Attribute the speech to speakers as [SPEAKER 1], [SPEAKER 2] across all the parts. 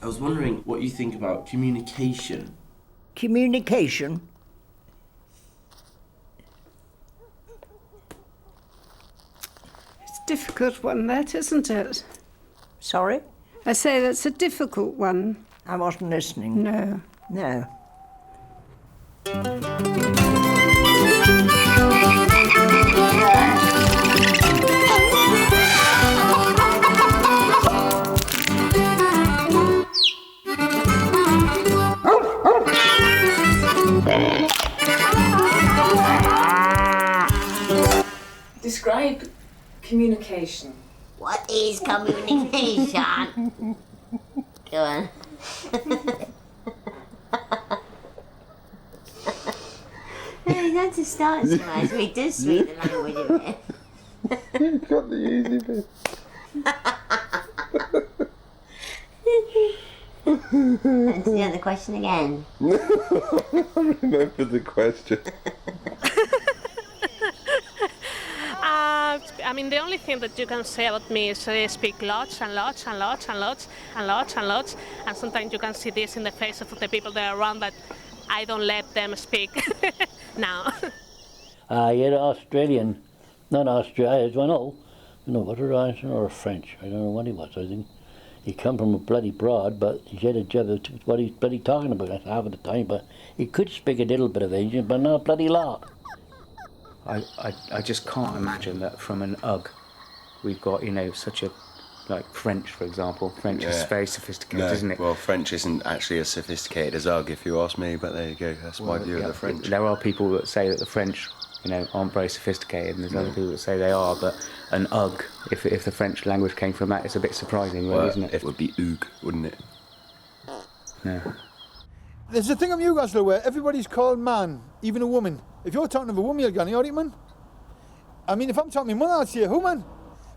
[SPEAKER 1] I was wondering what you think about communication.
[SPEAKER 2] Communication?
[SPEAKER 3] It's a difficult one, that, isn't it?
[SPEAKER 2] Sorry?
[SPEAKER 3] I say that's a difficult one.
[SPEAKER 2] I wasn't listening.
[SPEAKER 3] No.
[SPEAKER 2] No.
[SPEAKER 4] Describe communication.
[SPEAKER 5] What is communication? Go on. You don't just start so we do speak the language of it.
[SPEAKER 6] You got the easy bit.
[SPEAKER 5] And the other question again.
[SPEAKER 6] I remember the question.
[SPEAKER 7] I mean, the only thing that you can say about me is I speak lots and lots and lots and lots and lots and lots, and sometimes you can see this in the faces of the people that are around that I don't let them speak now.
[SPEAKER 8] You're Australian, not Australian, I know whether Irish or French, I don't know what he was, I think. He come from a bloody broad, but he said a job of what he's bloody talking about half of the time, but he could speak a little bit of Asian, but not a bloody lot.
[SPEAKER 9] I just can't imagine that from an UG we've got, such a, like French, for example. French is very sophisticated, isn't it?
[SPEAKER 1] Well, French isn't actually as sophisticated as UG, if you ask me, but there you go, that's my view of the French.
[SPEAKER 9] There are people that say that the French, aren't very sophisticated, and there's other people that say they are, but an UG, if the French language came from that, it's a bit surprising, really, isn't it?
[SPEAKER 1] It would be UG, wouldn't it?
[SPEAKER 9] No.
[SPEAKER 10] There's a thing in Newcastle where everybody's called man, even a woman. If you're talking to a woman, you're going, "Alright, man." I mean, if I'm talking to my mother, I'd say, "Who, man?"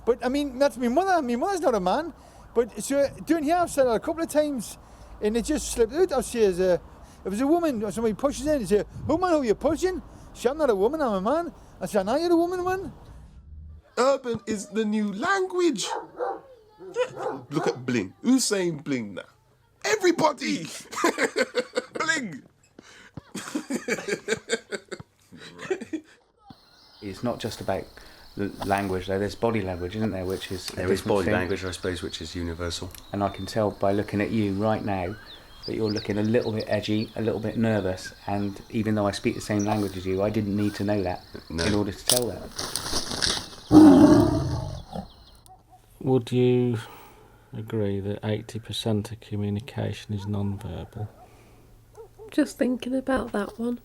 [SPEAKER 10] But I mean, that's my mother. My mother's not a man. But so down here, I've said it a couple of times, and it just slipped out. I'll say, if it's a woman or somebody pushes in, they say, "Who, man? Who you pushing?" Say, "I'm not a woman. I'm a man." I say, "Now you're a woman, man."
[SPEAKER 6] Urban is the new language. Look at bling. Who's saying bling now? Everybody! Bling!
[SPEAKER 9] It's not just about the language, though. There's body language, isn't there? Which is
[SPEAKER 1] there is body language, I suppose, which is universal.
[SPEAKER 9] And I can tell by looking at you right now that you're looking a little bit edgy, a little bit nervous, and even though I speak the same language as you, I didn't need to know that in order to tell that.
[SPEAKER 11] Would you agree that 80% of communication is non-verbal?
[SPEAKER 12] Just thinking about that one.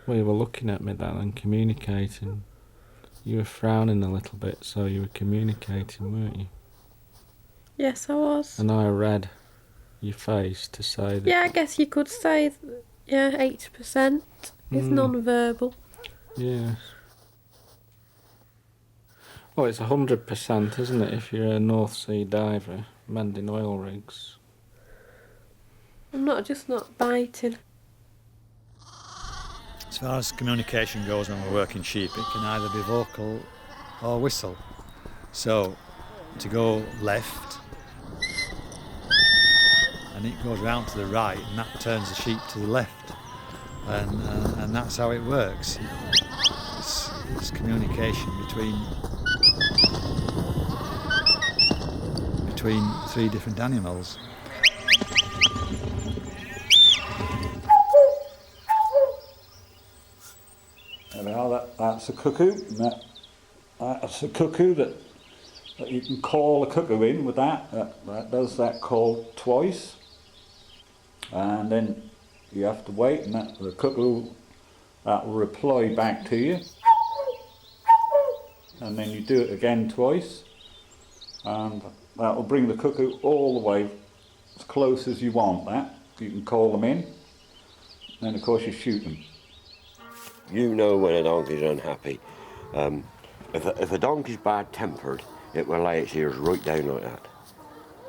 [SPEAKER 11] Well, you were looking at me then and communicating. You were frowning a little bit, so you were communicating, weren't you?
[SPEAKER 12] Yes, I was.
[SPEAKER 11] And I read your face to say that...
[SPEAKER 12] Yeah, I guess you could say, 80% is non-verbal.
[SPEAKER 11] Yes. Well, it's 100%, isn't it, if you're a North Sea diver mending oil rigs?
[SPEAKER 12] I'm not biting.
[SPEAKER 13] As far as communication goes when we're working sheep, it can either be vocal or whistle. So, to go left, and it goes round to the right, and that turns the sheep to the left. And that's how it works. It's communication between three different animals.
[SPEAKER 14] Now that's a cuckoo. That's a cuckoo that you can call a cuckoo in with that. That does that call twice, and then you have to wait, and the cuckoo that will reply back to you, and then you do it again twice, and that will bring the cuckoo all the way as close as you want. That you can call them in, and then of course you shoot them.
[SPEAKER 15] You know when a donkey's unhappy. If a donkey's bad-tempered, it will lay its ears right down like that.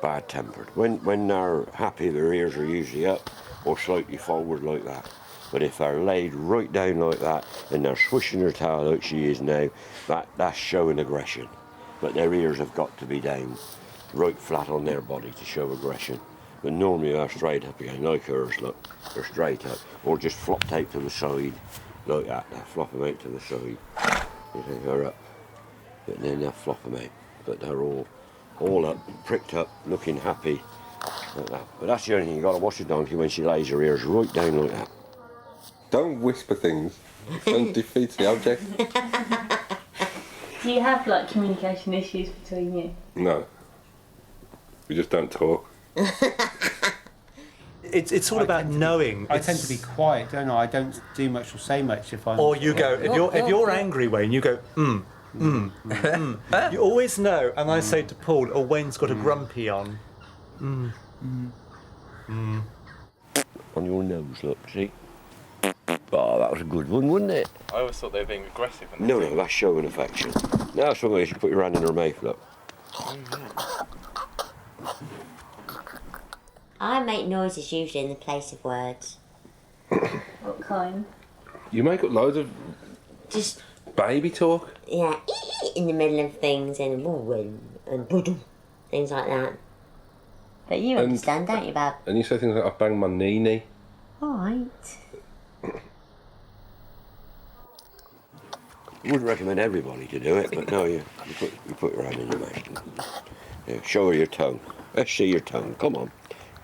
[SPEAKER 15] Bad-tempered. When they're happy, their ears are usually up or slightly forward like that. But if they're laid right down like that and they're swishing their tail like she is now, that's showing aggression. But their ears have got to be down. right flat on their body to show aggression. But normally they're straight up again, like hers, look. They're straight up. Or just flopped out to the side, like that. They'll flop them out to the side. You think they're up. But then they'll flop them out. But they're all up, pricked up, looking happy, like that. But that's the only thing, you've got to watch a donkey when she lays her ears right down like that.
[SPEAKER 6] Don't whisper things. It defeats the object.
[SPEAKER 16] Do you have like communication issues between you?
[SPEAKER 6] No. We just don't talk.
[SPEAKER 17] It's all about knowing.
[SPEAKER 18] I tend to be quiet, don't I? I don't do much or say much if I'm...
[SPEAKER 17] Or you go, if you're angry, Wayne, you go, You always know, and I say to Paul, oh, Wayne's got a grumpy on.
[SPEAKER 15] On your nose, look, see? Oh, that was a good one, wasn't it?
[SPEAKER 19] I always thought they were being aggressive.
[SPEAKER 15] No, that's showing affection. Now that's what you should put your hand in her mouth, look.
[SPEAKER 5] I make noises usually in the place of words.
[SPEAKER 16] What kind?
[SPEAKER 6] You make up loads of
[SPEAKER 5] Just
[SPEAKER 6] baby talk.
[SPEAKER 5] yeah, in the middle of things and things like that. But you understand, don't you, Bab?
[SPEAKER 6] And you say things like, I banged my knee.
[SPEAKER 5] All right.
[SPEAKER 15] I wouldn't recommend everybody to do it, but no, you put your hand in your mouth. Yeah, show her your tongue. Let's see your tongue. Come on.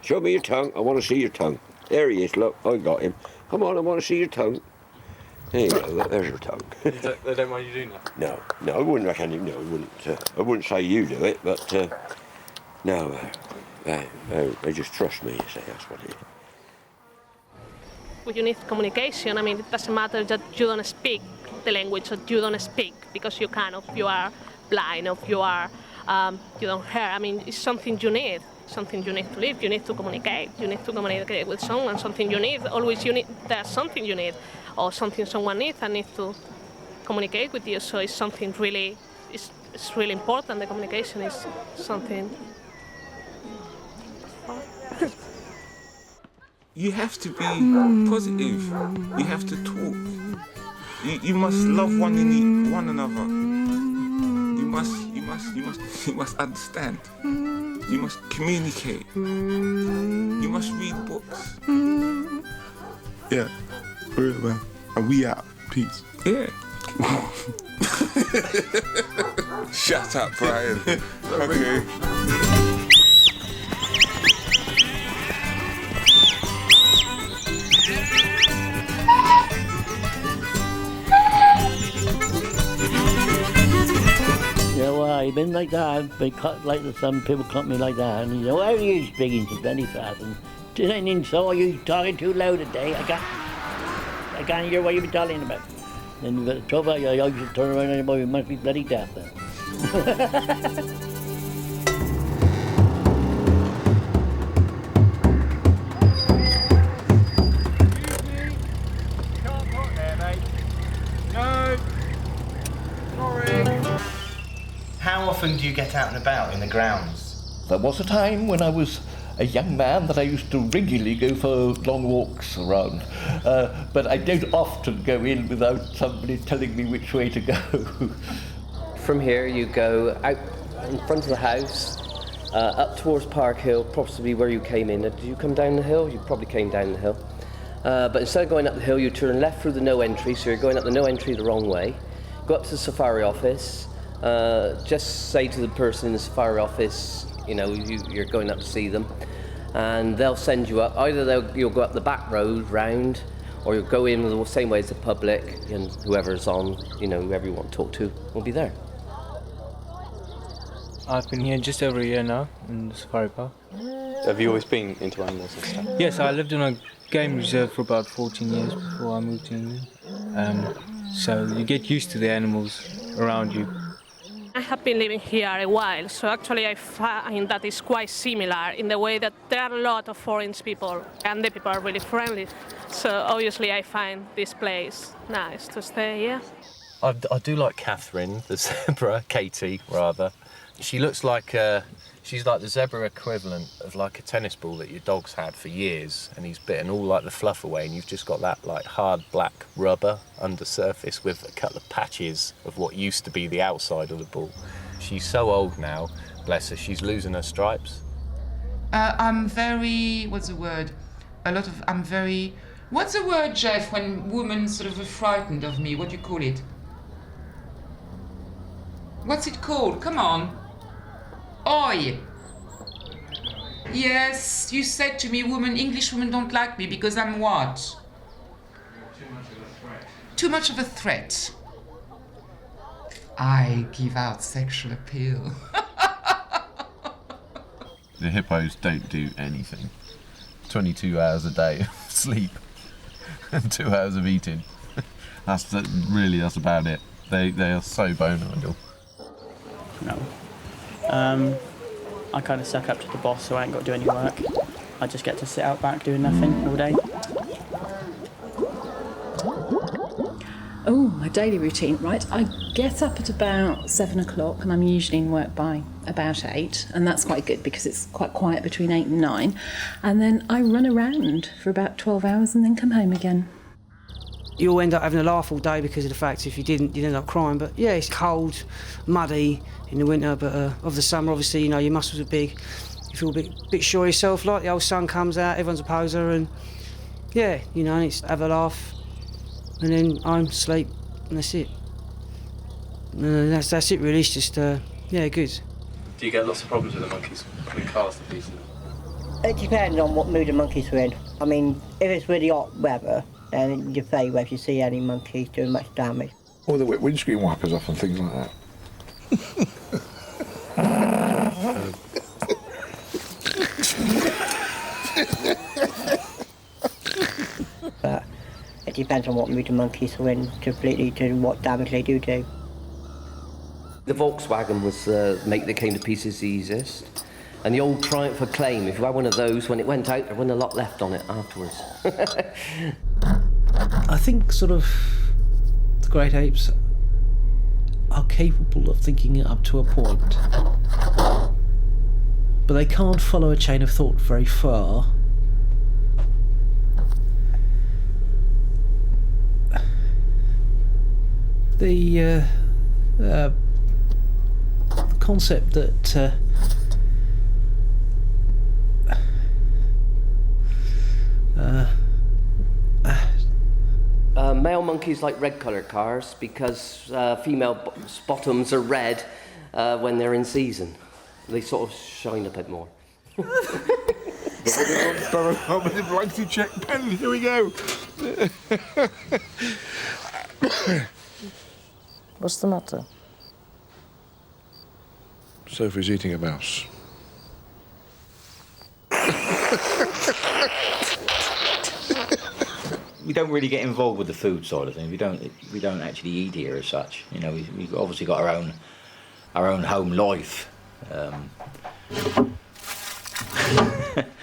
[SPEAKER 15] Show me your tongue. I want to see your tongue. There he is. Look, I got him. Come on, I want to see your tongue. There you go. Look, there's your tongue.
[SPEAKER 19] They don't mind you doing that?
[SPEAKER 15] No, I wouldn't recommend him. No, I wouldn't say you do it, but no, they just trust me. You say that's what it is.
[SPEAKER 7] You need communication. I mean, it doesn't matter that you don't speak the language or you don't speak because you are blind or you don't hear. I mean, it's something you need to live. You need to communicate. You need to communicate with someone. There's something you need or something someone needs and needs to communicate with you. So it's something really, it's really important. The communication is something.
[SPEAKER 20] You have to be positive. You have to talk. You must love one another. You must understand. You must communicate. You must read books. Yeah, real man. And we out. Peace. Yeah. Shut up, Brian. Okay.
[SPEAKER 8] I've been like that. I've been cut like some people cut me like that. And you know, why are you speaking so bloody fast? And just so you talking too loud today. I can't hear what you've been talking about. Then you've got the trouble. You should turn around and you must be bloody deaf then.
[SPEAKER 17] How often do you get out and about in the grounds?
[SPEAKER 21] There was a time when I was a young man that I used to regularly go for long walks around. But I don't often go in without somebody telling me which way to go.
[SPEAKER 22] From here you go out in front of the house, up towards Park Hill, possibly where you came in. Did you come down the hill? You probably came down the hill. But instead of going up the hill, you turn left through the no entry, so you're going up the no entry the wrong way. Go up to the safari office. Just say to the person in the safari office, you know, you're going up to see them, and they'll send you up. Either you'll go up the back road round, or you'll go in the same way as the public, and whoever's on, you know, whoever you want to talk to will be there.
[SPEAKER 11] I've been here just over a year now in the safari park.
[SPEAKER 19] Have you always been into animals and stuff?
[SPEAKER 11] Yes, I lived in a game reserve for about 14 years before I moved to England. So you get used to the animals around you.
[SPEAKER 7] I have been living here a while, so actually I find that it's quite similar in the way that there are a lot of foreign people and the people are really friendly. So obviously I find this place nice to stay here.
[SPEAKER 23] I do like Catherine, the zebra, Katie rather. She looks like she's like the zebra equivalent of like a tennis ball that your dog's had for years, and he's bitten all like the fluff away, and you've just got that like hard black rubber under surface with a couple of patches of what used to be the outside of the ball. She's so old now, Bless her, she's losing her stripes.
[SPEAKER 2] I'm very, what's the word? I'm very, what's the word, Jeff, when women sort of are frightened of me? What do you call it? What's it called? Come on. Oi. Yes, you said to me, English women don't like me because I'm what? Too much of a threat. Too much of a threat. I give out sexual appeal.
[SPEAKER 23] The hippos don't do anything. 22 hours a day of sleep and 2 hours of eating. That's about it. They are so bone idle.
[SPEAKER 3] No. I kind of suck up to the boss, so I ain't got to do any work. I just get to sit out back doing nothing all day.
[SPEAKER 4] Oh, my daily routine, right? I get up at about 7 o'clock and I'm usually in work by about 8, and that's quite good because it's quite quiet between 8 and 9. And then I run around for about 12 hours and then come home again.
[SPEAKER 24] You'll end up having a laugh all day because of the fact if you didn't, you'd end up crying. But yeah, it's cold, muddy in the winter, but of the summer, obviously, you know, your muscles are big. You feel a bit sure of yourself, like the old sun comes out, everyone's a poser, and yeah, you know, it's have a laugh, and then home, sleep, and that's it. That's it really, it's just, yeah, good.
[SPEAKER 19] Do you get lots of problems with the monkeys putting cars to pieces?
[SPEAKER 25] It depends on what mood the monkeys are in. I mean, if it's really hot weather, then you favour if you see any monkeys doing much damage.
[SPEAKER 26] Or they whip windscreen wipers off and things like that.
[SPEAKER 25] But it depends on what mood the monkeys are in completely to what damage they do.
[SPEAKER 22] The Volkswagen was the make that came to pieces the easiest. And the old Triumph Acclaim, if you had one of those, when it went out, there wasn't a lot left on it afterwards.
[SPEAKER 27] I think sort of the great apes are capable of thinking it up to a point, but they can't follow a chain of thought very far. The concept that
[SPEAKER 22] male monkeys like red-coloured cars because female bottoms are red when they're in season. They sort of shine a bit more.
[SPEAKER 26] Blanky check pen, here we go.
[SPEAKER 28] What's the matter?
[SPEAKER 26] Sophie's eating a mouse.
[SPEAKER 29] We don't really get involved with the food side of things. We don't actually eat here as such. You know, we've obviously got our own home life.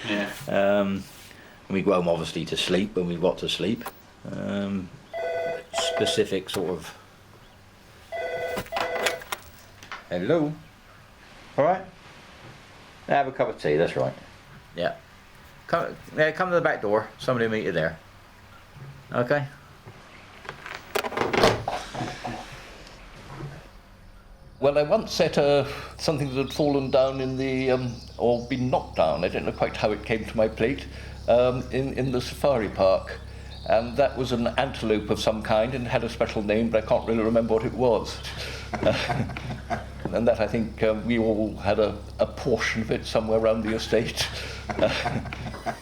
[SPEAKER 29] Yeah. We go home obviously to sleep when we've got to sleep. Specific sort of. Hello. All right. Have a cup of tea. That's right. Yeah. Come to the back door. Somebody will meet you there. Okay.
[SPEAKER 21] Well, I once set something that had fallen down in the, or been knocked down, I don't know quite how it came to my plate, in the safari park. And that was an antelope of some kind and had a special name, but I can't really remember what it was. And that, I think, we all had a portion of it somewhere around the estate.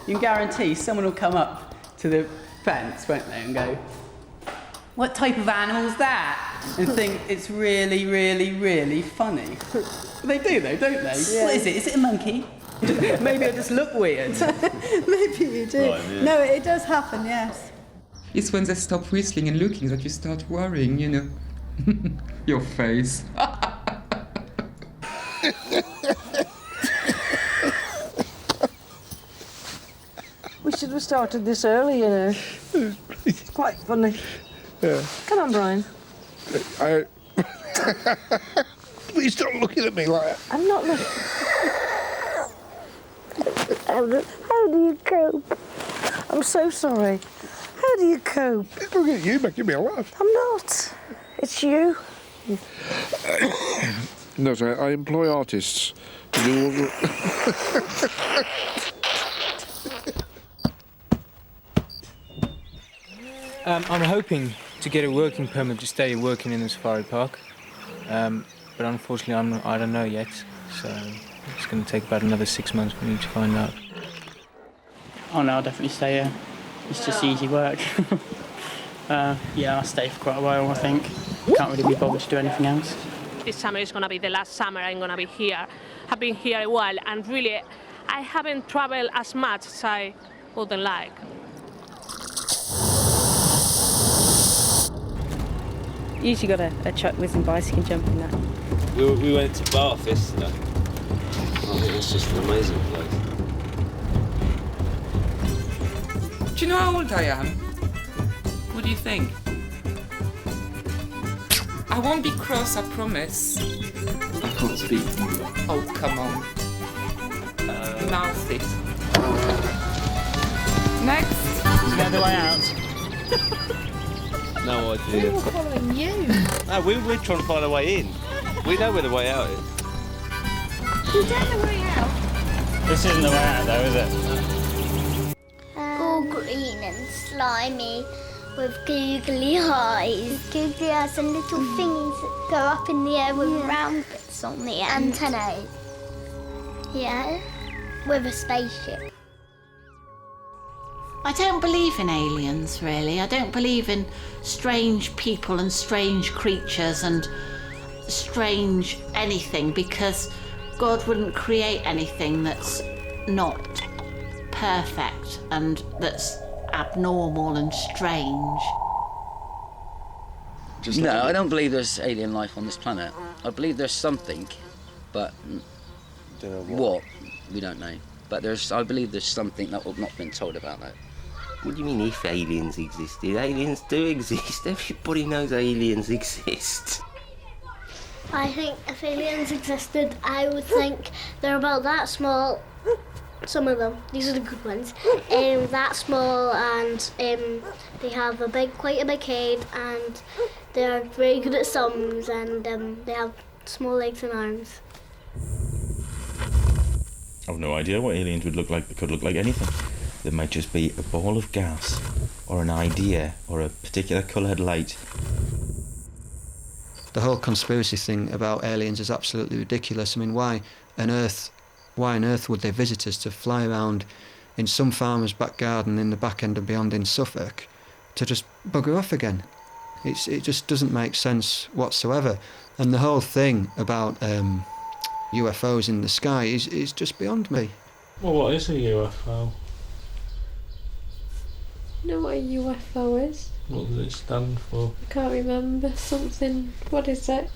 [SPEAKER 30] You can guarantee someone will come up to the fence, won't they, and go, "What type of animal is that?" and think it's really, really, really funny. They do, though, don't they?
[SPEAKER 28] Yeah.
[SPEAKER 30] What is it? Is it a monkey? Maybe I just look weird.
[SPEAKER 28] Maybe you do.
[SPEAKER 30] Right, yeah.
[SPEAKER 28] No, it does happen, yes.
[SPEAKER 2] It's when they stop whistling and looking that you start worrying, you know. Your face.
[SPEAKER 28] We should have started this early, you know. It's quite funny.
[SPEAKER 26] Yeah.
[SPEAKER 28] Come on, Brian.
[SPEAKER 26] Please don't look at me like that.
[SPEAKER 28] I'm not looking. How do you cope? I'm so sorry. How do you cope?
[SPEAKER 26] Look at you making me laugh.
[SPEAKER 28] I'm not. It's you.
[SPEAKER 26] No, sorry, I employ artists to do all the...
[SPEAKER 11] I'm hoping to get a working permit to stay working in the safari park, but unfortunately I don't know yet, so it's going to take about another 6 months for me to find out.
[SPEAKER 3] Oh no, I'll definitely stay here. It's just easy work. Yeah, I'll stay for quite a while, I think. Can't really be bothered to do anything else.
[SPEAKER 7] This summer is going to be the last summer I'm going to be here. I've been here a while, and really, I haven't traveled as much as I would like.
[SPEAKER 28] Usually got a chuck whizzing bicycle jumping that.
[SPEAKER 1] We went to Bath yesterday. I think it's just an amazing place.
[SPEAKER 5] Do you know how old I am?
[SPEAKER 2] What do you think? I won't be cross, I promise.
[SPEAKER 1] I can't speak.
[SPEAKER 2] Oh, come on. Mouth it. Next.
[SPEAKER 3] Is there the way out?
[SPEAKER 1] No idea.
[SPEAKER 28] We were following you.
[SPEAKER 1] No, we're trying to find a way in. We know where the way out is.
[SPEAKER 28] You don't know the way out.
[SPEAKER 3] This isn't the way out though, is it?
[SPEAKER 6] All green and slimy with googly eyes. Googly eyes and little thingies that go up in the air with round bits on the end. Antennae. Yeah, with a spaceship.
[SPEAKER 9] I don't believe in aliens, really. I don't believe in strange people and strange creatures and strange anything, because God wouldn't create anything that's not perfect and that's abnormal and strange.
[SPEAKER 10] No, I don't believe there's alien life on this planet. I believe there's something, but
[SPEAKER 1] don't know
[SPEAKER 10] what we don't know. But I believe there's something that we've not been told about that.
[SPEAKER 1] What do you mean if aliens existed? Aliens do exist. Everybody knows aliens exist.
[SPEAKER 6] I think if aliens existed, I would think they're about that small. Some of them, these are the good ones, that small, and they have quite a big head, and they're very good at sums, and they have small legs and arms.
[SPEAKER 12] I've no idea what aliens would look like. They could look like anything. They might just be a ball of gas, or an idea, or a particular coloured light.
[SPEAKER 13] The whole conspiracy thing about aliens is absolutely ridiculous. I mean, why on earth would they visit us to fly around in some farmer's back garden in the back end and beyond in Suffolk to just bugger off again? It just doesn't make sense whatsoever. And the whole thing about UFOs in the sky is just beyond me.
[SPEAKER 27] Well, what is a UFO?
[SPEAKER 28] You know what a UFO is?
[SPEAKER 27] What does it stand for?
[SPEAKER 28] I can't remember. Something. What is it?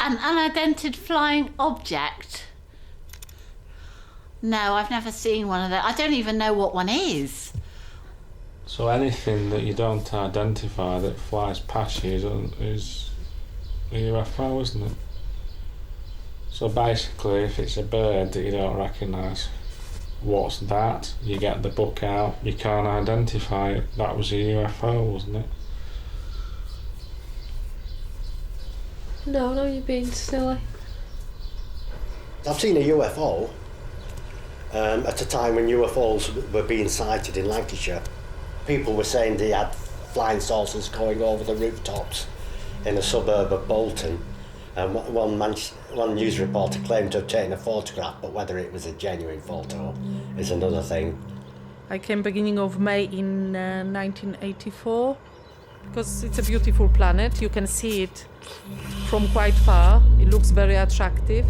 [SPEAKER 9] An unidentified flying object? No, I've never seen one of those. I don't even know what one is.
[SPEAKER 27] So anything that you don't identify that flies past you is a UFO, isn't it? So basically, if it's a bird that you don't recognise, what's that? You get the book out, you can't identify it. That was a UFO, wasn't it?
[SPEAKER 28] No, you're being silly.
[SPEAKER 14] I've seen a UFO at a time when UFOs were being sighted in Lancashire. People were saying they had flying saucers going over the rooftops in a suburb of Bolton. One news reporter claimed to have taken a photograph, but whether it was a genuine photo is another thing.
[SPEAKER 16] I came beginning of May in 1984 because it's a beautiful planet. You can see it from quite far. It looks very attractive.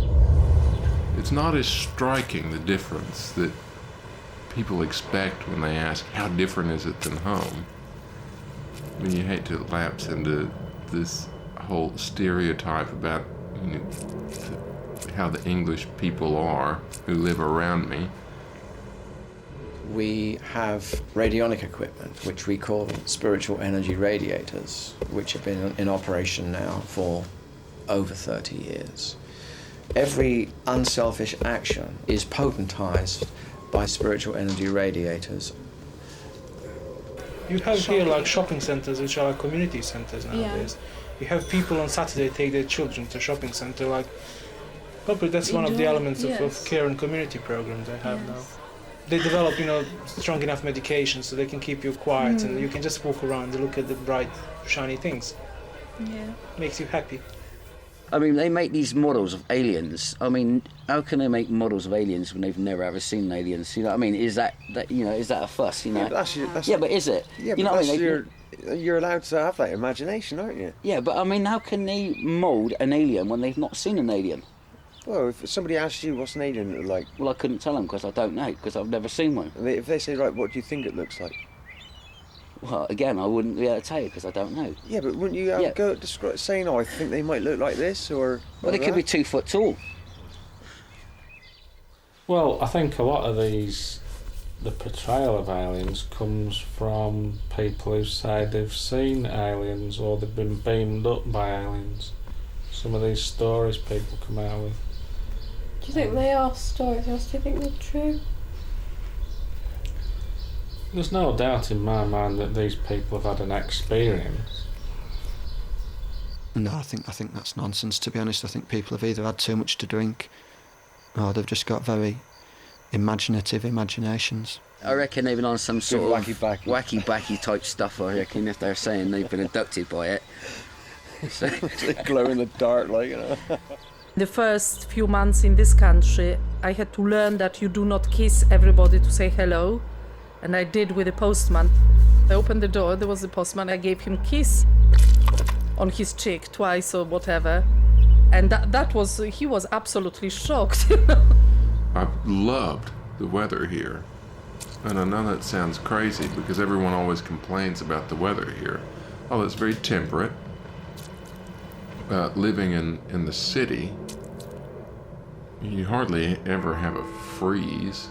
[SPEAKER 26] It's not as striking, the difference that people expect when they ask, how different is it than home? I mean, you hate to lapse into this whole stereotype about how the English people are who live around me.
[SPEAKER 18] We have radionic equipment, which we call spiritual energy radiators, which have been in operation now for over 30 years. Every unselfish action is potentized by spiritual energy radiators.
[SPEAKER 31] You have here like shopping centers, which are community centers nowadays.
[SPEAKER 11] You have people on Saturday take their children to a shopping centre, like, probably that's one of the elements of care and community programs they have now. They develop, strong enough medication so they can keep you quiet and you can just walk around and look at the bright, shiny things.
[SPEAKER 16] Yeah.
[SPEAKER 11] Makes you happy.
[SPEAKER 10] I mean, they make these models of aliens. I mean, how can they make models of aliens when they've never ever seen aliens? You know what I mean? Is that is that a fuss?
[SPEAKER 18] Yeah, but
[SPEAKER 10] but is it?
[SPEAKER 18] Yeah,
[SPEAKER 10] you know
[SPEAKER 18] but
[SPEAKER 10] what I mean?
[SPEAKER 18] You're allowed to have that imagination, aren't you?
[SPEAKER 10] Yeah, but I mean, how can they mould an alien when they've not seen an alien?
[SPEAKER 18] Well, if somebody asks you what's an alien look like...
[SPEAKER 10] Well, I couldn't tell them because I don't know, because I've never seen one.
[SPEAKER 18] If they say, right, what do you think it looks like?
[SPEAKER 10] Well, again, I wouldn't be able to tell you because I don't know.
[SPEAKER 18] Yeah, but wouldn't you have a go at saying, I think they might look like this, or...
[SPEAKER 10] Well, they could be 2 foot tall.
[SPEAKER 27] Well, I think a lot of the portrayal of aliens comes from people who say they've seen aliens or they've been beamed up by aliens. Some of these stories people come out with.
[SPEAKER 4] Do you think they are stories, or do you think they're true?
[SPEAKER 27] There's no doubt in my mind that these people have had an experience.
[SPEAKER 13] No, I think that's nonsense, to be honest. I think people have either had too much to drink or they've just got very imaginative imaginations.
[SPEAKER 10] I reckon they've been on some sort of
[SPEAKER 18] wacky-backy
[SPEAKER 10] type stuff, I reckon, if they're saying they've been abducted by it. So
[SPEAKER 18] they glow in the dark,
[SPEAKER 16] The first few months in this country, I had to learn that you do not kiss everybody to say hello. And I did with the postman. I opened the door, there was the postman, I gave him a kiss on his cheek twice or whatever. And he was absolutely shocked.
[SPEAKER 26] I've loved the weather here. And I know that sounds crazy because everyone always complains about the weather here. Oh, it's very temperate. Living in the city, you hardly ever have a freeze.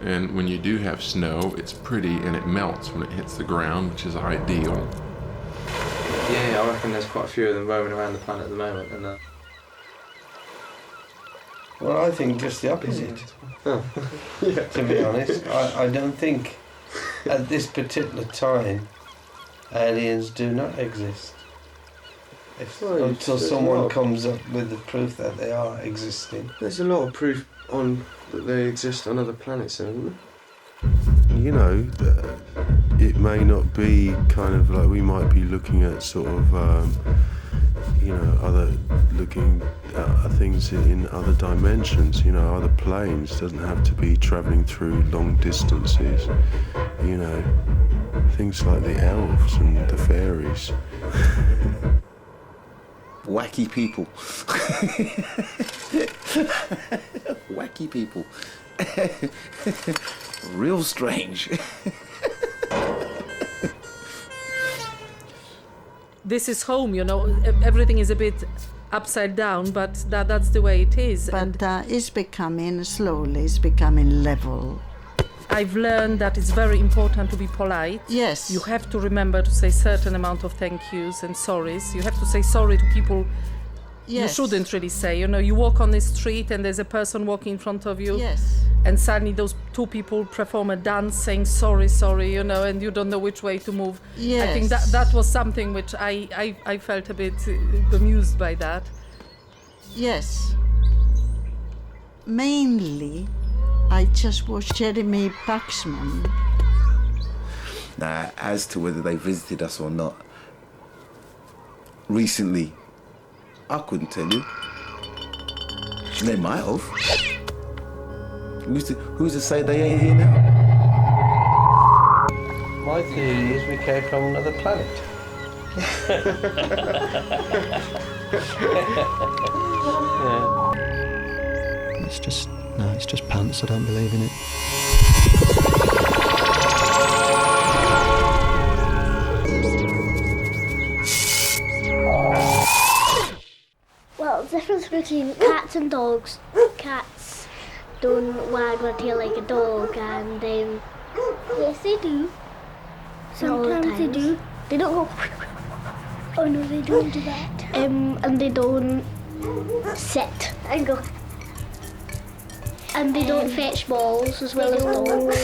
[SPEAKER 26] And when you do have snow, it's pretty and it melts when it hits the ground, which is ideal.
[SPEAKER 11] Yeah, I reckon there's quite a few of them roaming around the planet at the moment. And
[SPEAKER 8] Well, I think just the opposite. To be honest, I don't think at this particular time aliens do not exist. Until someone comes up with the proof that they are existing.
[SPEAKER 15] There's a lot of proof that they exist on other planets, isn't there?
[SPEAKER 17] You know, it may not be kind of like we might be looking at sort of, looking at things in other dimensions, other planes. It doesn't have to be travelling through long distances, things like the elves and the fairies.
[SPEAKER 1] Wacky people. Wacky people. Real strange.
[SPEAKER 16] This is home, everything is a bit upside down, but that's the way it is.
[SPEAKER 28] But it's becoming level.
[SPEAKER 16] I've learned that it's very important to be polite.
[SPEAKER 28] Yes.
[SPEAKER 16] You have to remember to say certain amount of thank yous and sorries. You have to say sorry to people you shouldn't really say. You walk on the street and there's a person walking in front of you.
[SPEAKER 28] Yes.
[SPEAKER 16] And suddenly those two people perform a dance saying sorry, and you don't know which way to move.
[SPEAKER 28] Yes.
[SPEAKER 16] I think that was something which I felt a bit amused by that.
[SPEAKER 28] Yes. Mainly, I just watched Jeremy Paxman.
[SPEAKER 1] Now, as to whether they visited us or not, recently, I couldn't tell you. They might have. Who's to say they ain't here now?
[SPEAKER 8] My theory is we came from another planet.
[SPEAKER 13] It's just pants. I don't believe in it.
[SPEAKER 6] Well, the difference between cats and dogs. Cats don't wag their tail like a dog, and yes, they do. Sometimes they do. They don't go. Oh no, they don't do that. And they don't sit and go. And they don't fetch balls as well as dogs.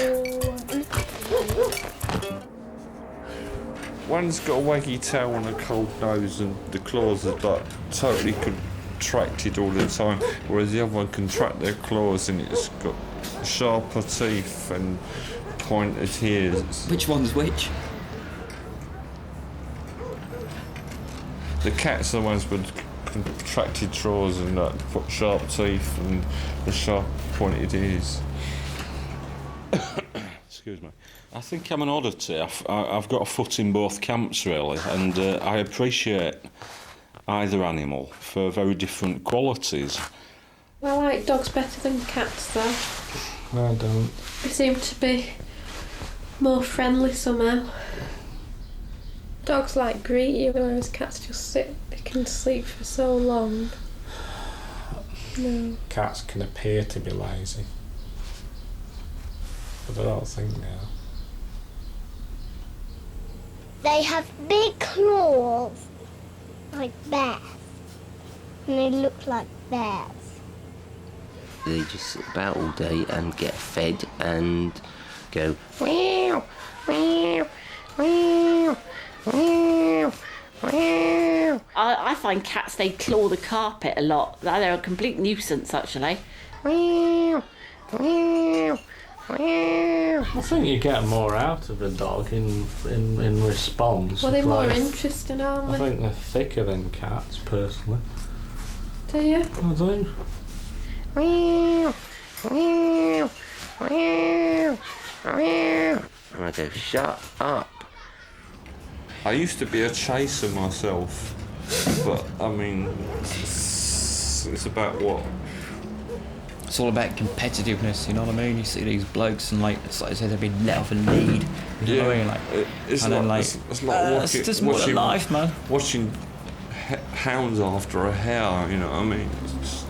[SPEAKER 26] One's got a waggy tail and a cold nose, and the claws are like totally contracted all the time, whereas the other one contract their claws and it's got sharper teeth and pointed ears.
[SPEAKER 7] Which one's which?
[SPEAKER 26] The cats are the ones with contracted jaws and sharp teeth and the sharp pointed ears.
[SPEAKER 12] Excuse me. I think I'm an oddity. I've got a foot in both camps, really, and I appreciate either animal for very different qualities.
[SPEAKER 4] I like dogs better than cats, though.
[SPEAKER 27] No, I don't.
[SPEAKER 4] They seem to be more friendly somehow. Dogs like greet you, whereas cats just sit. They can sleep for so long. No.
[SPEAKER 27] Cats can appear to be lazy, but I don't think they are.
[SPEAKER 6] They have big claws, like bears, and they look like bears.
[SPEAKER 1] They just sit about all day and get fed and go meow, meow, meow, meow, meow.
[SPEAKER 9] I find cats, they claw the carpet a lot. They're a complete nuisance, actually.
[SPEAKER 1] Meow, meow, meow.
[SPEAKER 27] I think you get more out of a dog in response.
[SPEAKER 4] Well, they're more interesting, aren't
[SPEAKER 27] I
[SPEAKER 4] they?
[SPEAKER 27] think they're thicker than cats, personally.
[SPEAKER 4] Do you?
[SPEAKER 27] I do.
[SPEAKER 1] Meow, meow, meow, meow. And I go, shut up.
[SPEAKER 26] I used to be a chaser myself, but I mean, it's about what?
[SPEAKER 7] It's all about competitiveness, you know what I mean? You see these blokes and like I said, they've been let off a lead. You know what I mean? Like,
[SPEAKER 26] it's
[SPEAKER 7] and
[SPEAKER 26] like,
[SPEAKER 7] then, like
[SPEAKER 26] it's like
[SPEAKER 7] it's just more than life, man.
[SPEAKER 26] Watching hounds after a hare, you know what I mean? It's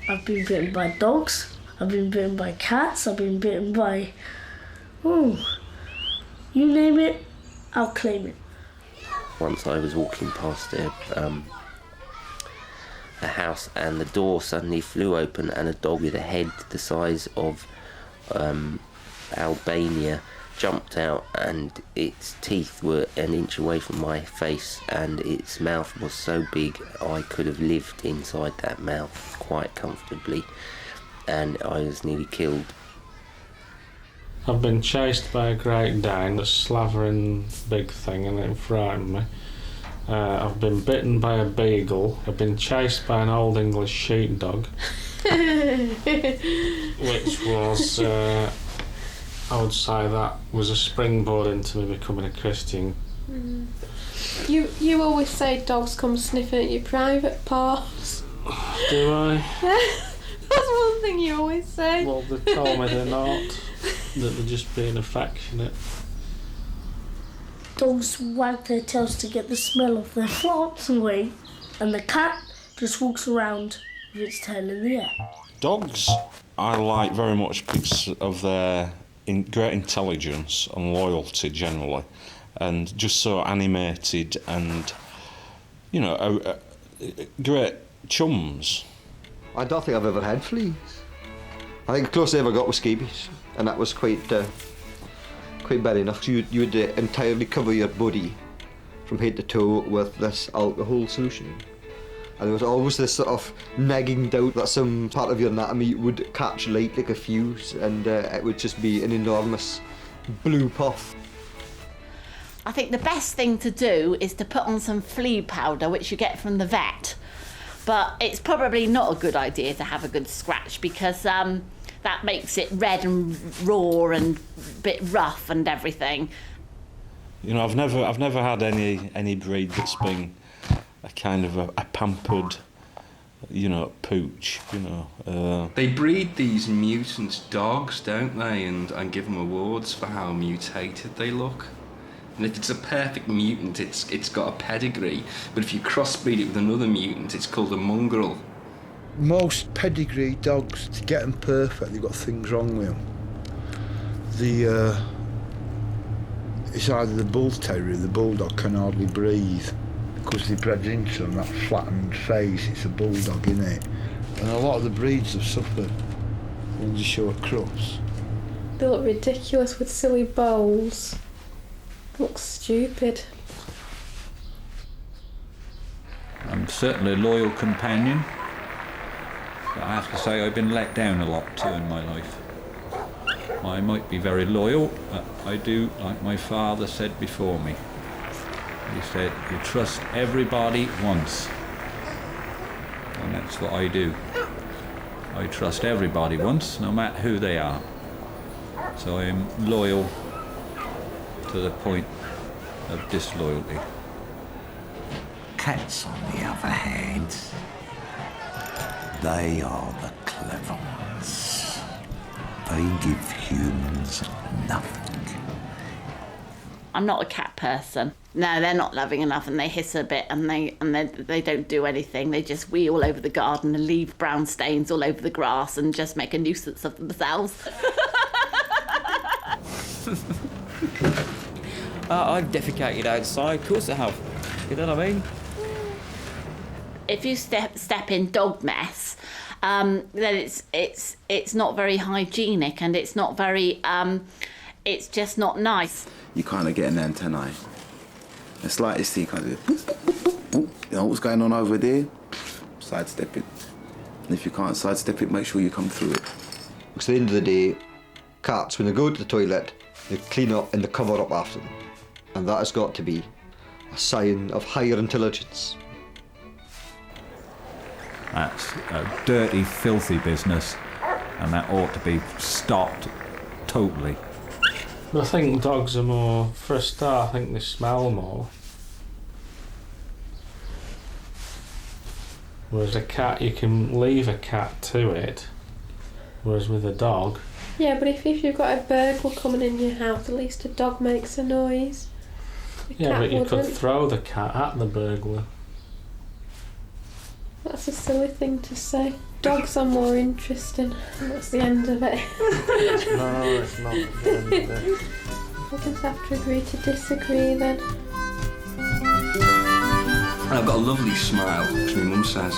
[SPEAKER 28] I've been bitten by dogs, I've been bitten by cats, I've been bitten by... you name it, I'll claim it.
[SPEAKER 1] Once I was walking past a house and the door suddenly flew open and a dog with a head the size of Albania jumped out and its teeth were an inch away from my face and its mouth was so big I could have lived inside that mouth quite comfortably and I was nearly killed.
[SPEAKER 27] I've been chased by a Great Dane, a slavering big thing, and it frightened me. I've been bitten by a beagle. I've been chased by an old English sheepdog, which was, I would say that was a springboard into me becoming a Christian.
[SPEAKER 4] You always say dogs come sniffing at your private parts.
[SPEAKER 27] Do I?
[SPEAKER 4] Yeah, that's one thing you always say.
[SPEAKER 27] Well, they told me they're not, that they're just being affectionate.
[SPEAKER 28] Dogs wag their tails to get the smell of their farts away, and the cat just walks around with its tail in the air.
[SPEAKER 12] Dogs, I like very much because of their great intelligence and loyalty generally, and just so animated and, you know, great chums.
[SPEAKER 19] I don't think I've ever had fleas. I think the closest I ever got was scabies, and that was quite bad enough. You would entirely cover your body from head to toe with this alcohol solution. And there was always this sort of nagging doubt that some part of your anatomy would catch light like a fuse and it would just be an enormous blue puff.
[SPEAKER 9] I think the best thing to do is to put on some flea powder, which you get from the vet. But it's probably not a good idea to have a good scratch because that makes it red and raw and a bit rough and everything.
[SPEAKER 12] You know, I've never had any breed that's been a kind of a pampered, you know, pooch. You know.
[SPEAKER 20] They breed these mutant dogs, don't they, and give them awards for how mutated they look. And if it's a perfect mutant, it's got a pedigree. But if you crossbreed it with another mutant, it's called a mongrel.
[SPEAKER 21] Most pedigree dogs, to get them perfect, they've got things wrong with them. It's either the bull terrier or the bulldog can hardly breathe because they bred into them, that flattened face, it's a bulldog, innit? And a lot of the breeds have suffered when they show a cross.
[SPEAKER 4] They look ridiculous with silly bowls. Looks stupid.
[SPEAKER 2] I'm certainly a loyal companion. But I have to say I've been let down a lot too in my life. I might be very loyal, but I do like my father said before me. He said, you trust everybody once. And that's what I do. I trust everybody once, no matter who they are. So I'm loyal to the point of disloyalty.
[SPEAKER 3] Cats, on the other hand, they are the clever ones. They give humans nothing.
[SPEAKER 9] I'm not a cat person. No, they're not loving enough, and they hiss a bit, and they don't do anything. They just wee all over the garden and leave brown stains all over the grass and just make a nuisance of themselves.
[SPEAKER 7] I've defecated outside, of course I have. You know what I mean?
[SPEAKER 9] If you step in dog mess, then it's not very hygienic, and it's not very it's just not nice.
[SPEAKER 5] You kind of get an antennae. The slightest thing, kind of, you know what's going on over there? Sidestep it. And if you can't sidestep it, make sure you come through it.
[SPEAKER 19] Because at the end of the day, cats, when they go to the toilet, they clean up and they cover up after them. And that has got to be a sign of higher intelligence.
[SPEAKER 2] That's a dirty, filthy business, and that ought to be stopped totally.
[SPEAKER 27] I think dogs are more, for a start, I think they smell more. Whereas a cat, you can leave a cat to it. Whereas with a dog...
[SPEAKER 4] Yeah, but if you've got a burglar coming in your house, at least a dog makes a noise.
[SPEAKER 27] Yeah, but you could throw the cat at the burglar.
[SPEAKER 4] That's a silly thing to say. Dogs are more interesting. That's the end of it.
[SPEAKER 27] No, it's not the end of it.
[SPEAKER 4] We'll just have to agree to disagree then.
[SPEAKER 20] And I've got a lovely smile, as my mum says.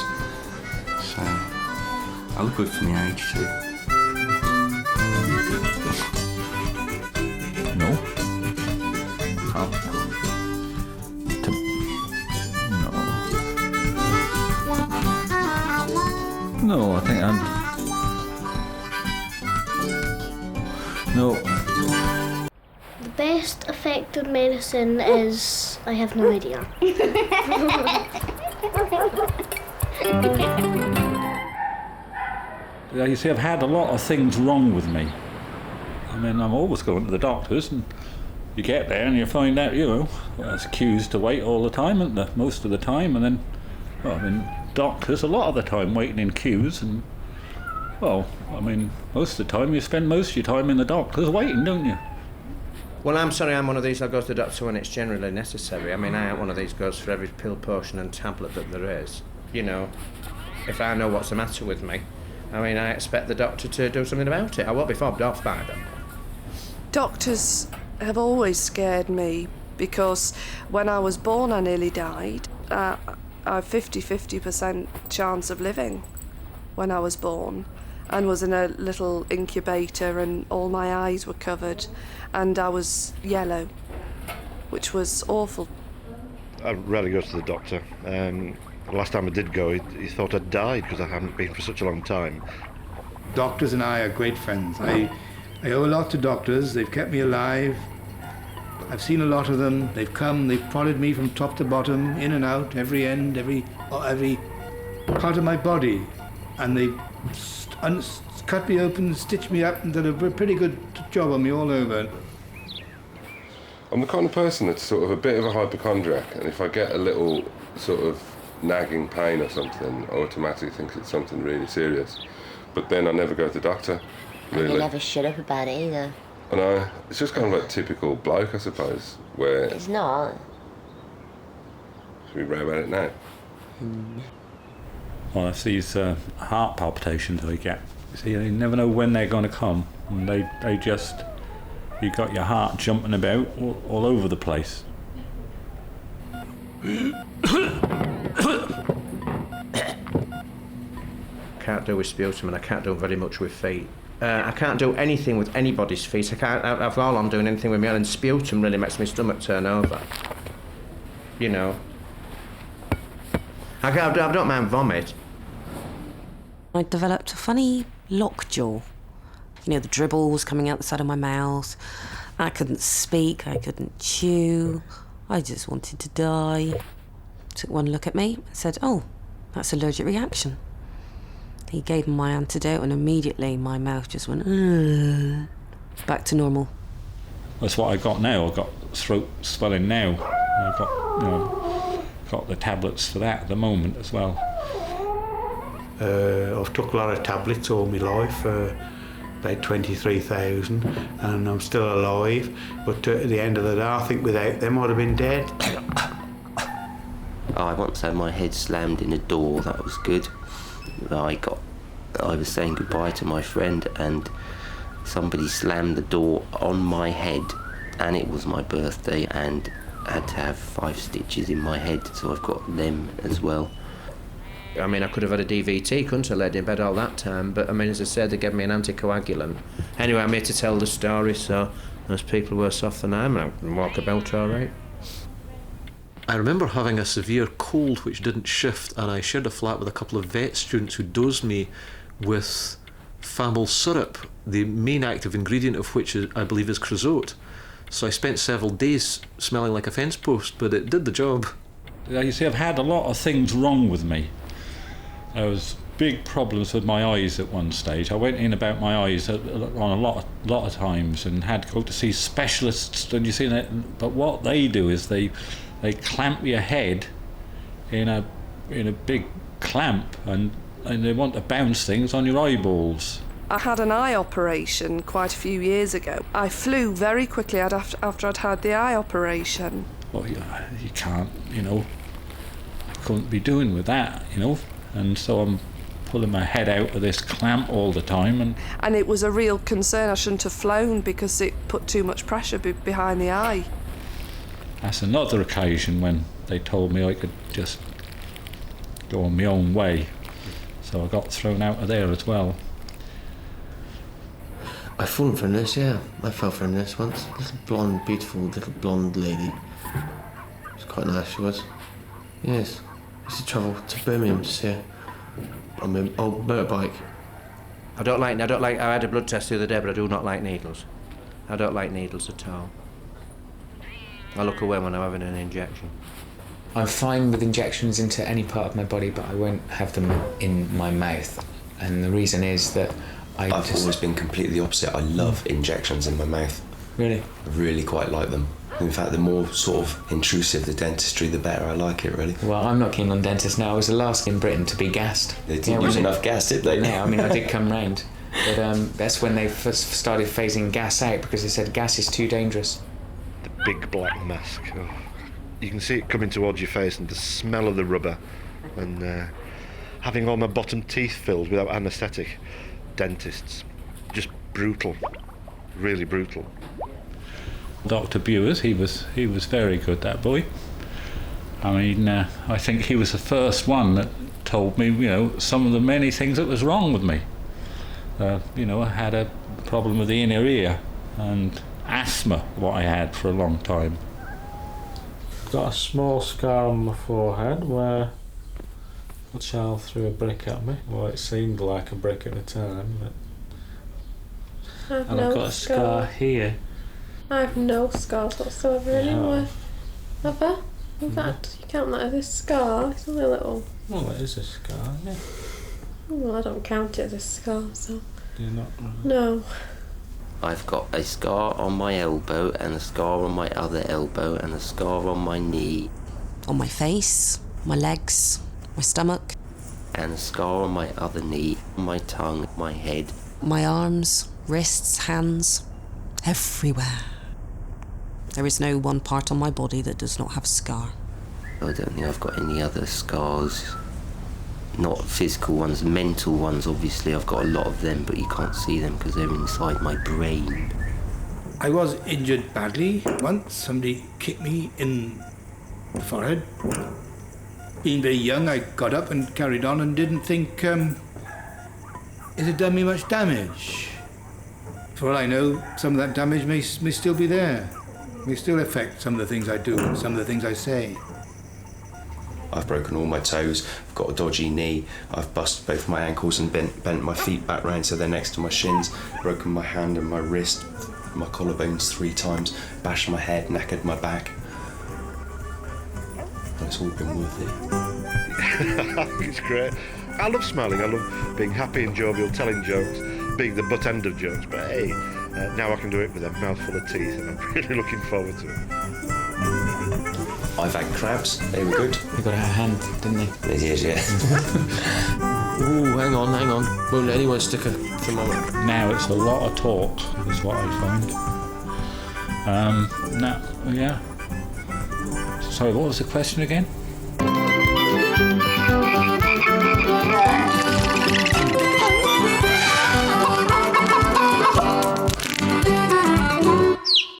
[SPEAKER 20] So, I look good for my age too.
[SPEAKER 2] No. No, I think I'm... No.
[SPEAKER 6] The best effective medicine is... I have no idea.
[SPEAKER 2] Yeah, you see, I've had a lot of things wrong with me. I mean, I'm always going to the doctors, and you get there and you find out, you know, there's queues to wait all the time, isn't there? Most of the time, and then, well, I mean, doctors a lot of the time waiting in queues, and, well, I mean, most of the time you spend most of your time in the doctors waiting, don't you?
[SPEAKER 14] Well, I'm sorry, I'm one of these that goes to the doctor when it's generally necessary. I mean, I ain't one of these goes for every pill, potion and tablet that there is. You know, if I know what's the matter with me, I mean, I expect the doctor to do something about it. I won't be fobbed off by them.
[SPEAKER 22] Doctors have always scared me because when I was born I nearly died. I have 50% chance of living when I was born, and was in a little incubator, and all my eyes were covered and I was yellow, which was awful.
[SPEAKER 23] I rarely go to the doctor. The last time I did go, he thought I'd died because I haven't been for such a long time.
[SPEAKER 24] Doctors and I are great friends. I owe a lot to doctors. They've kept me alive. I've seen a lot of them. They've come, they've prodded me from top to bottom, in and out, every end, every part of my body. And they've cut me open, stitched me up, and done a pretty good job on me all over.
[SPEAKER 26] I'm the kind of person that's sort of a bit of a hypochondriac, and if I get a little sort of nagging pain or something, I automatically think it's something really serious. But then I never go to the doctor, really.
[SPEAKER 25] And you never shut up about it either.
[SPEAKER 26] I know, it's just kind of like typical bloke, I suppose, where...
[SPEAKER 25] It's not.
[SPEAKER 26] Should we write about it now?
[SPEAKER 2] Well, it's these heart palpitations I get. You see, you never know when they're going to come, and they just... You got your heart jumping about all over the place.
[SPEAKER 14] can't do with sputum, and I can't do very much with feet. I can't do anything with anybody's feet. I can't have all on doing anything with my own, and sputum really makes my stomach turn over. You know. I don't mind vomit.
[SPEAKER 8] I developed a funny lockjaw. You know, the dribble was coming out the side of my mouth. I couldn't speak, I couldn't chew. I just wanted to die. Took one look at me and said, "Oh, that's allergic reaction." He gave me my antidote and immediately my mouth just went, "Ugh," back to normal.
[SPEAKER 2] That's what I got now. I've got throat swelling now. I've got the tablets for that at the moment as well.
[SPEAKER 21] I've took a lot of tablets all my life, about 23,000, and I'm still alive. But at the end of the day, I think without them I'd have been dead.
[SPEAKER 1] I once had my head slammed in a door. That was good. I was saying goodbye to my friend, and somebody slammed the door on my head, and it was my birthday, and I had to have 5 stitches in my head, so I've got them as well.
[SPEAKER 14] I mean, I could have had a DVT, couldn't I, laid in bed all that time, but I mean, as I said, they gave me an anticoagulant. Anyway, I'm here to tell the story, so there's people worse off than I am, and I can walk about all right.
[SPEAKER 10] I remember having a severe cold which didn't shift, and I shared a flat with a couple of vet students who dosed me with Famil syrup, the main active ingredient of which I believe is creosote. So I spent several days smelling like a fence post, but it did the job.
[SPEAKER 2] You see, I've had a lot of things wrong with me. There was big problems with my eyes at one stage. I went in about my eyes on a lot of times and had to go to see specialists. And you see that, but what they do is they clamp your head in a big clamp, and they want to bounce things on your eyeballs.
[SPEAKER 22] I had an eye operation quite a few years ago. I flew very quickly after I'd had the eye operation.
[SPEAKER 2] Well, you can't, I couldn't be doing with that, and so I'm pulling my head out of this clamp all the time.
[SPEAKER 22] And it was a real concern. I shouldn't have flown because it put too much pressure behind the eye.
[SPEAKER 2] That's another occasion when they told me I could just go on my own way. So I got thrown out of there as well.
[SPEAKER 11] I've fallen from this, yeah. I fell from this once. This blonde, beautiful little blonde lady. She was quite nice, she was. Yes. I used to travel to Birmingham to see her on my old motorbike.
[SPEAKER 14] I had a blood test the other day, but I do not like needles. I don't like needles at all. I look away when I'm having an injection.
[SPEAKER 13] I'm fine with injections into any part of my body, but I won't have them in my mouth. And the reason is that
[SPEAKER 15] I've always been completely the opposite. I love injections in my mouth.
[SPEAKER 13] Really?
[SPEAKER 15] I really quite like them. In fact, the more sort of intrusive the dentistry, the better I like it, really.
[SPEAKER 13] Well, I'm not keen on dentists now. I was the last in Britain to be gassed.
[SPEAKER 15] They didn't use enough gas, did they?
[SPEAKER 13] Yeah, I mean, I did come round. But that's when they first started phasing gas out, because they said gas is too dangerous.
[SPEAKER 23] Big black mask. Oh. You can see it coming towards your face, and the smell of the rubber, and having all my bottom teeth filled without anaesthetic. Dentists, just brutal, really brutal.
[SPEAKER 2] Dr. Bewers, he was very good, that boy. I mean, I think he was the first one that told me, some of the many things that was wrong with me. I had a problem with the inner ear and asthma, what I had for a long time.
[SPEAKER 27] Got a small scar on my forehead where a child threw a brick at me. Well, it seemed like a brick at the time, but... And I've got a scar here.
[SPEAKER 4] I have no scars whatsoever anywhere. Have I? In fact, you count that as a scar. It's only a little...
[SPEAKER 27] Well, it is a scar, yeah.
[SPEAKER 4] Well, I don't count it as a scar, so...
[SPEAKER 27] Do you not?
[SPEAKER 4] No.
[SPEAKER 1] I've got a scar on my elbow, and a scar on my other elbow, and a scar on my knee.
[SPEAKER 8] On my face, my legs, my stomach.
[SPEAKER 1] And a scar on my other knee, my tongue, my head.
[SPEAKER 8] My arms, wrists, hands, everywhere. There is no one part on my body that does not have a scar.
[SPEAKER 1] I don't think I've got any other scars. Not physical ones, mental ones, obviously. I've got a lot of them, but you can't see them because they're inside my brain.
[SPEAKER 24] I was injured badly once. Somebody kicked me in the forehead. Being very young, I got up and carried on and didn't think has it done me much damage? For all I know, some of that damage may still be there. May still affect some of the things I do and some of the things I say.
[SPEAKER 15] I've broken all my toes, I've got a dodgy knee, I've busted both my ankles and bent my feet back round so they're next to my shins, broken my hand and my wrist, my collarbones 3 times, bashed my head, knackered my back. But it's all been worth it.
[SPEAKER 23] It's great. I love smiling, I love being happy and jovial, telling jokes, being the butt end of jokes, but hey, now I can do it with a mouthful of teeth and I'm really looking forward to it.
[SPEAKER 15] I've had crabs, they were good.
[SPEAKER 13] They got out of hand, didn't they?
[SPEAKER 15] They did, yeah.
[SPEAKER 11] Ooh, hang on. Won't let anyone stick a thermometer.
[SPEAKER 27] Now it's a lot of talk, is what I find. Now, yeah. Sorry, what was the question again?